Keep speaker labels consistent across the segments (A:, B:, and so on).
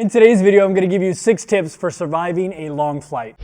A: In today's video, I'm going to give you 6 tips for surviving a long flight.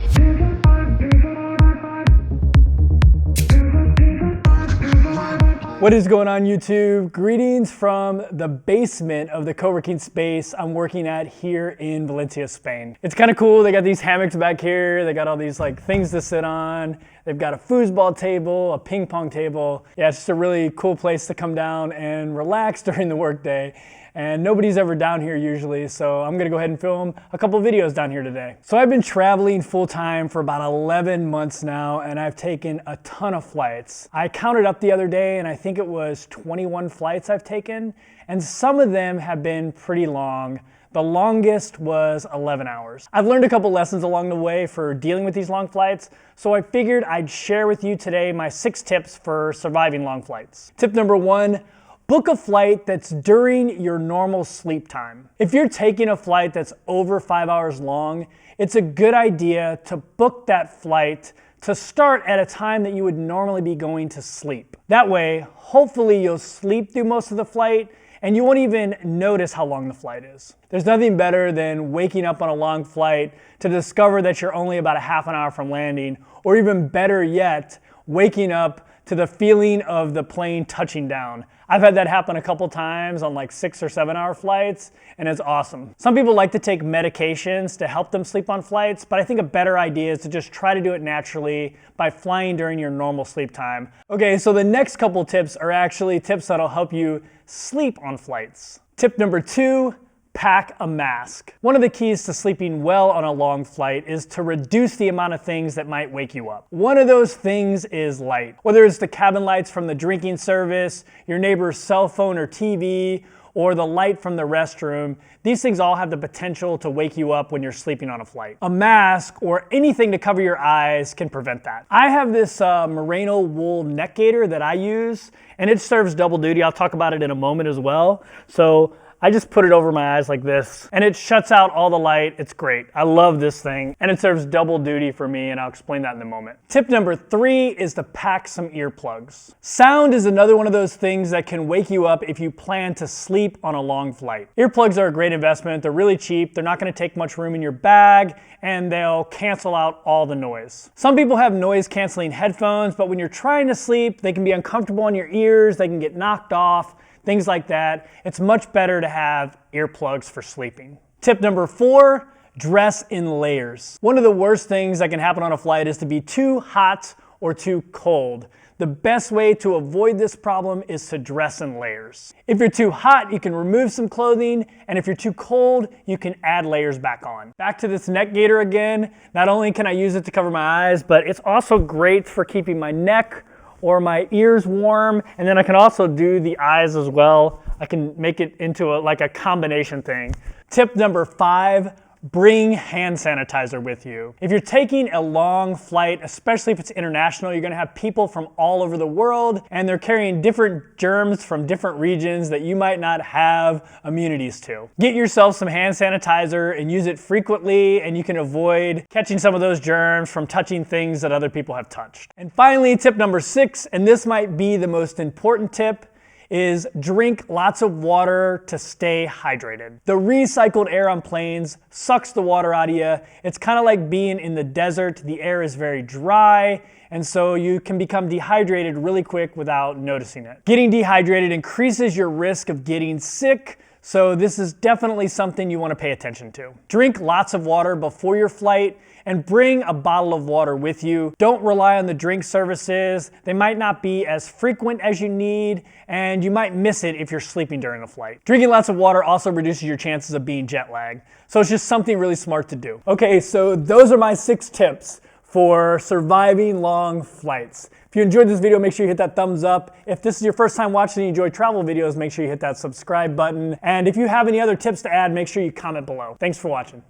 A: What is going on, YouTube? Greetings from the basement of the co-working space I'm working at here in Valencia, Spain. It's kind of cool. They got these hammocks back here. They got all these things to sit on. They've got a foosball table, a ping pong table. Yeah, it's just a really cool place to come down and relax during the workday. And nobody's ever down here usually, so I'm gonna go ahead and film a couple videos down here today. So I've been traveling full time for about 11 months now, and I've taken a ton of flights. I counted up the other day, and I think it was 21 flights I've taken, and some of them have been pretty long. The longest was 11 hours. I've learned a couple lessons along the way for dealing with these long flights, so I figured I'd share with you today my 6 tips for surviving long flights. Tip number 1, book a flight that's during your normal sleep time. If you're taking a flight that's over 5 hours long, it's a good idea to book that flight to start at a time that you would normally be going to sleep. That way, hopefully you'll sleep through most of the flight and you won't even notice how long the flight is. There's nothing better than waking up on a long flight to discover that you're only about a half an hour from landing, or even better yet, waking up to the feeling of the plane touching down. I've had that happen a couple times on 6 or 7 hour flights, and it's awesome. Some people like to take medications to help them sleep on flights, but I think a better idea is to just try to do it naturally by flying during your normal sleep time. Okay, so the next couple tips are actually tips that'll help you sleep on flights. Tip number 2, pack a mask. One of the keys to sleeping well on a long flight is to reduce the amount of things that might wake you up. One of those things is light. Whether it's the cabin lights from the drinking service, your neighbor's cell phone or TV, or the light from the restroom, these things all have the potential to wake you up when you're sleeping on a flight. A mask or anything to cover your eyes can prevent that. I have this merino wool neck gaiter that I use, and it serves double duty. I'll talk about it in a moment as well. So I just put it over my eyes like this, and it shuts out all the light. It's great. I love this thing, and it serves double duty for me, and I'll explain that in a moment. Tip number 3 is to pack some earplugs. Sound is another one of those things that can wake you up if you plan to sleep on a long flight. Earplugs are a great investment. They're really cheap. They're not gonna take much room in your bag, and they'll cancel out all the noise. Some people have noise-canceling headphones, but when you're trying to sleep, they can be uncomfortable in your ears, they can get knocked off, things like that. It's much better to have earplugs for sleeping. Tip number 4, dress in layers. One of the worst things that can happen on a flight is to be too hot or too cold. The best way to avoid this problem is to dress in layers. If you're too hot, you can remove some clothing, and if you're too cold, you can add layers back on. Back to this neck gaiter again. Not only can I use it to cover my eyes, but it's also great for keeping my neck or my ears warm, and then I can also do the eyes as well. I can make it into a combination thing. Tip number 5, bring hand sanitizer with you. If you're taking a long flight, especially if it's international, you're gonna have people from all over the world, and they're carrying different germs from different regions that you might not have immunities to. Get yourself some hand sanitizer and use it frequently, and you can avoid catching some of those germs from touching things that other people have touched. And finally, tip number 6, and this might be the most important tip, is drink lots of water to stay hydrated. The recycled air on planes sucks the water out of you. It's kind of like being in the desert. The air is very dry, and so you can become dehydrated really quick without noticing it. Getting dehydrated increases your risk of getting sick, so this is definitely something you want to pay attention to. Drink lots of water before your flight, and bring a bottle of water with you. Don't rely on the drink services. They might not be as frequent as you need, and you might miss it if you're sleeping during a flight. Drinking lots of water also reduces your chances of being jet lagged, so it's just something really smart to do. Okay, so those are my 6 tips for surviving long flights. If you enjoyed this video, make sure you hit that thumbs up. If this is your first time watching and you enjoy travel videos, make sure you hit that subscribe button. And if you have any other tips to add, make sure you comment below. Thanks for watching.